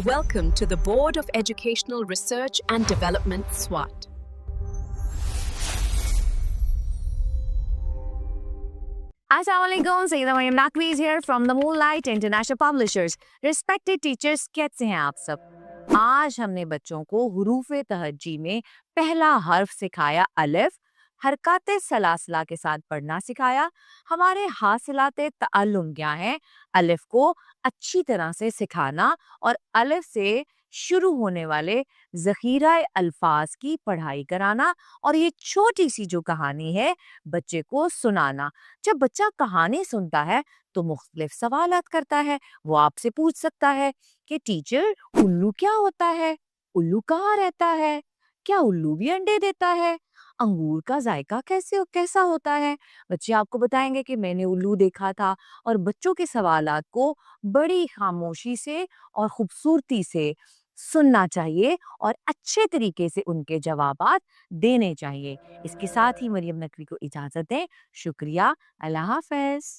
Welcome to the Board of Educational Research and Development, SWAT. Assalamualaikum, Sayyida Maryam Naqvi is here from the Moonlight International Publishers. Respected teachers, कैसे हैं आप सब? आज हमने बच्चों को हुरूफ तहज्जी में पहला हर्फ सिखाया अलिफ, हरकत सलासला के साथ पढ़ना सिखाया। हमारे हासिलात तअल्लुम क्या हैं? अलिफ को अच्छी तरह से सिखाना और अलिफ से शुरू होने वाले ज़ख़ीरा अल्फाज की पढ़ाई कराना, और ये छोटी सी जो कहानी है बच्चे को सुनाना। जब बच्चा कहानी सुनता है तो मुख्तलिफ सवालात करता है। वो आपसे पूछ सकता है कि टीचर, उल्लू क्या होता है? उल्लू कहाँ रहता है? क्या उल्लू भी अंडे देता है? अंगूर का जायका कैसा होता है? बच्चे आपको बताएंगे कि मैंने उल्लू देखा था। और बच्चों के सवालात को बड़ी खामोशी से और खूबसूरती से सुनना चाहिए और अच्छे तरीके से उनके जवाबात देने चाहिए। इसके साथ ही मरियम नकवी को इजाज़त दें। शुक्रिया। अल्लाह हाफ़िज़।